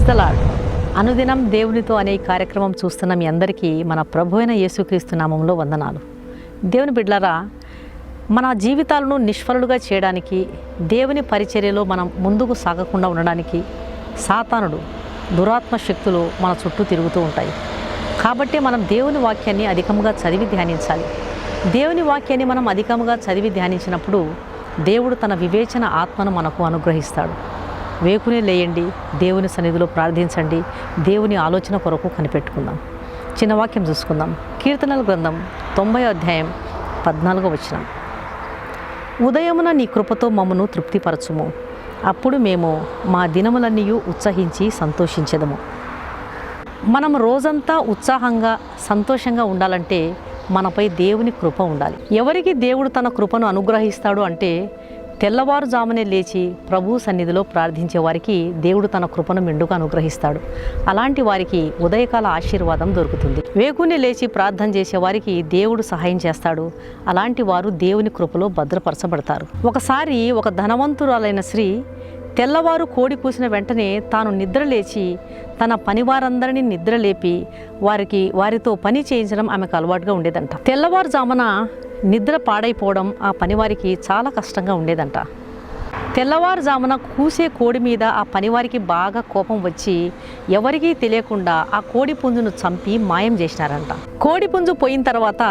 The lord. అనుదినం దేవునితో అనే ఈ కార్యక్రమం చూస్తున్న మీ అందరికీ మన ప్రభు అయిన యేసుక్రీస్తు నామంలో వందనాలు. దేవుని బిడ్డలారా, మన జీవితాలను నిష్ఫలులుగా చేయడానికి, దేవుని పరిచర్యలో మనం ముందుకు సాగకుండా ఉండడానికి సాతానుడు, దురాత్మ శక్తులు మన చుట్టూ తిరుగుతూ ఉంటాయి. కాబట్టి మనం దేవుని వాక్యాన్ని అధికంగా చదివి ధ్యానించాలి. దేవుని వాక్యాన్ని మనం అధికంగా చదివి ధ్యానించినప్పుడు దేవుడు తన వివేచన ఆత్మను మనకు అనుగ్రహిస్తాడు. వేకునే లేయండి, దేవుని సన్నిధిలో ప్రార్థించండి, దేవుని ఆలోచన కొరకు కనిపెట్టుకుందాం. చిన్న వాక్యం చూసుకుందాం. కీర్తనల గ్రంథం 90వ అధ్యాయం 14వ వచనం. ఉదయమున నీ కృపతో మమ్మను తృప్తిపరచుము, అప్పుడు మేము మా దినములన్నీ ఉత్సహించి సంతోషించెదము. మనం రోజంతా ఉత్సాహంగా సంతోషంగా ఉండాలంటే మనపై దేవుని కృప ఉండాలి. ఎవరికి దేవుడు తన కృపను అనుగ్రహిస్తాడు అంటే తెల్లవారుజామునే లేచి ప్రభు సన్నిధిలో ప్రార్థించే వారికి దేవుడు తన కృపను మెండుగా అనుగ్రహిస్తాడు. అలాంటి వారికి ఉదయకాల ఆశీర్వాదం దొరుకుతుంది. వేకునే లేచి ప్రార్థన చేసే వారికి దేవుడు సహాయం చేస్తాడు. అలాంటి వారు దేవుని కృపలో భద్రపరచబడతారు. ఒకసారి ఒక ధనవంతురాలైన స్త్రీ తెల్లవారు కోడి కూసిన వెంటనే తాను నిద్రలేచి తన పనివారందరినీ నిద్రలేపి వారితో పని చేయించడం ఆమెకు అలవాటుగా ఉండేదంట. తెల్లవారుజామున నిద్ర పాడైపోవడం ఆ పనివారికి చాలా కష్టంగా ఉండేదంట. తెల్లవారుజామున కూసే కోడి మీద ఆ పనివారికి బాగా కోపం వచ్చి ఎవరికీ తెలియకుండా ఆ కోడి పుంజును చంపి మాయం చేసినారంట. కోడి పుంజు పోయిన తర్వాత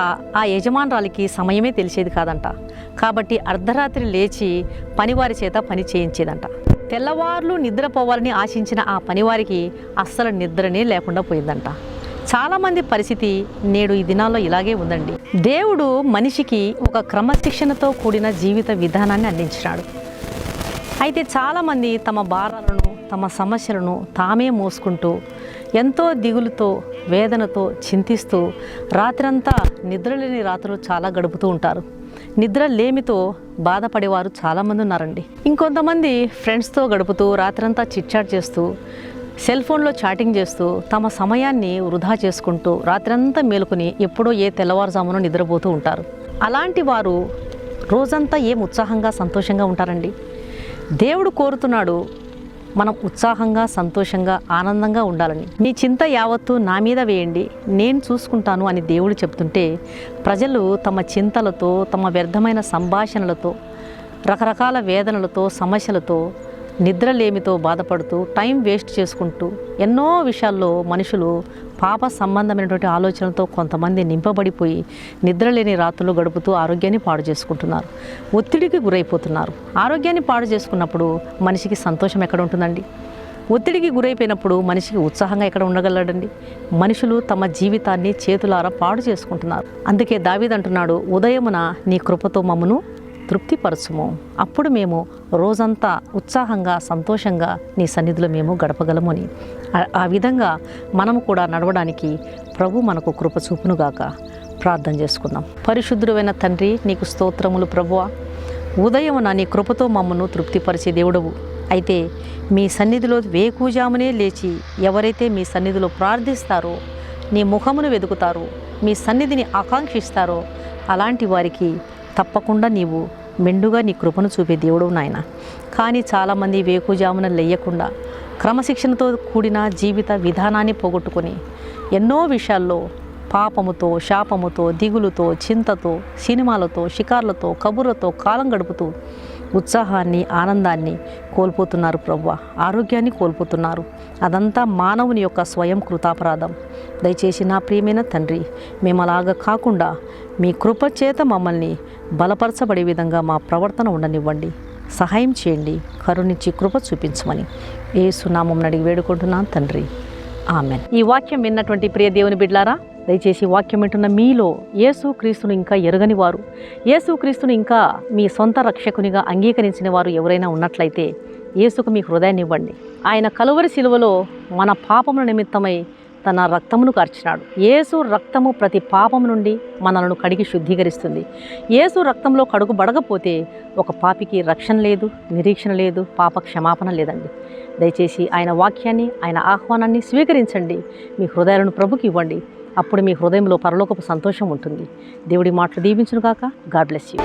ఆ యజమానురాలికి సమయమే తెలిసేది కాదంట. కాబట్టి అర్ధరాత్రి లేచి పనివారి చేత పని చేయించేదంట. తెల్లవార్లు నిద్రపోవాలని ఆశించిన ఆ పనివారికి అస్సలు నిద్రనే లేకుండా పోయిందంట. చాలామంది పరిస్థితి నేడు ఈ దినాల్లో ఇలాగే ఉందండి. దేవుడు మనిషికి ఒక క్రమశిక్షణతో కూడిన జీవిత విధానాన్ని అందించినాడు. అయితే చాలామంది తమ భారాలను, తమ సమస్యలను తామే మోసుకుంటూ ఎంతో దిగులుతో, వేదనతో చింతిస్తూ రాత్రంతా నిద్రలేని రాత్రులు చాలా గడుపుతూ ఉంటారు. నిద్ర లేమితో బాధపడేవారు చాలామంది ఉన్నారండి. ఇంకొంతమంది ఫ్రెండ్స్తో గడుపుతూ రాత్రంతా చిట్చాట్ చేస్తూ, సెల్ ఫోన్లో చాటింగ్ చేస్తూ తమ సమయాన్ని వృధా చేసుకుంటూ రాత్రంతా మేలుకుని ఎప్పుడో ఏ తెల్లవారుజామునో నిద్రపోతూ ఉంటారు. అలాంటి వారు రోజంతా ఏం ఉత్సాహంగా సంతోషంగా ఉంటారండి? దేవుడు కోరుతున్నాడు మనం ఉత్సాహంగా సంతోషంగా ఆనందంగా ఉండాలని. నీ చింత యావత్తు నా మీద వేయండి, నేను చూసుకుంటాను అని దేవుడు చెప్తుంటే ప్రజలు తమ చింతలతో, తమ వ్యర్థమైన సంభాషణలతో, రకరకాల వేదనలతో, సమస్యలతో, నిద్రలేమితో బాధపడుతూ టైం వేస్ట్ చేసుకుంటూ ఎన్నో విషయాల్లో మనుషులు పాప సంబంధమైనటువంటి ఆలోచనలతో కొంతమంది నింపబడిపోయి నిద్రలేని రాత్రులు గడుపుతూ ఆరోగ్యాన్ని పాడు చేసుకుంటున్నారు. ఒత్తిడికి గురైపోతున్నారు. ఆరోగ్యాన్ని పాడు చేసుకున్నప్పుడు మనిషికి సంతోషం ఎక్కడ ఉంటుందండి? ఒత్తిడికి గురైపోయినప్పుడు మనిషికి ఉత్సాహంగా ఎక్కడ ఉండగలడండి? మనుషులు తమ జీవితాన్ని చేతులారా పాడు చేసుకుంటున్నారు. అందుకే దావీదు అంటున్నాడు, ఉదయమున నీ కృపతో మమ్మను తృప్తిపరచుము, అప్పుడు మేము రోజంతా ఉత్సాహంగా సంతోషంగా నీ సన్నిధిలో మేము గడపగలము అని. ఆ విధంగా మనము కూడా నడవడానికి ప్రభు మనకు కృప చూపునుగాక. ప్రార్థన చేసుకుందాం. పరిశుద్ధుడైన తండ్రి, నీకు స్తోత్రములు ప్రభువా. ఉదయమున నీ కృపతో మమ్మను తృప్తిపరిచే దేవుడవు. అయితే మీ సన్నిధిలో వేకుజామునే లేచి ఎవరైతే మీ సన్నిధిలో ప్రార్థిస్తారో, నీ ముఖమును వెతుకుతారో, మీ సన్నిధిని ఆకాంక్షిస్తారో అలాంటి వారికి తప్పకుండా నీవు మెండుగా నీ కృపను చూపే దేవుడు నాయన. కానీ చాలామంది వేకుజామున లేయకుండా క్రమశిక్షణతో కూడిన జీవిత విధానాన్ని పోగొట్టుకొని ఎన్నో విషయాల్లో పాపముతో, శాపముతో, దిగులుతో, చింతతో, సినిమాలతో, షికార్లతో, కబుర్లతో కాలం గడుపుతూ ఉత్సాహాన్ని, ఆనందాన్ని కోల్పోతున్నారు ప్రభువా. ఆరోగ్యాన్ని కోల్పోతున్నారు. అదంతా మానవుని యొక్క స్వయం కృతాపరాధం. దయచేసి నా ప్రియమైన తండ్రి, మేము అలాగా కాకుండా మీ కృప చేత మమ్మల్ని బలపరచబడే విధంగా మా ప్రవర్తన ఉండనివ్వండి. సహాయం చేయండి. కరుణించి కృప చూపించమని యేసు నామమున అడిగి వేడుకుంటున్నాను తండ్రి, ఆమెన్. ఈ వాక్యం విన్నటువంటి ప్రియ దేవుని బిడ్డలారా, దయచేసి వాక్యం వింటున్న మీలో యేసుక్రీస్తును ఇంకా ఎరుగని వారు, యేసుక్రీస్తును ఇంకా మీ సొంత రక్షకునిగా అంగీకరించిన వారు ఎవరైనా ఉన్నట్లయితే యేసుకు మీ హృదయాన్ని ఇవ్వండి. ఆయన కలువరి శిలువలో మన పాపముల నిమిత్తమై తన రక్తమును కార్చినాడు. యేసు రక్తము ప్రతి పాపము నుండి మనలను కడిగి శుద్ధీకరిస్తుంది. యేసు రక్తంలో కడుగు బడగపోతే ఒక పాపికి రక్షణ లేదు, నిరీక్షణ లేదు, పాప క్షమాపణ లేదండి. దయచేసి ఆయన వాక్యాన్ని, ఆయన ఆహ్వానాన్ని స్వీకరించండి. మీ హృదయాలను ప్రభుకి ఇవ్వండి. అప్పుడు మీ హృదయంలో పరలోకపు సంతోషం ఉంటుంది. దేవుడి మాటలు దీవించును గాక. God bless you.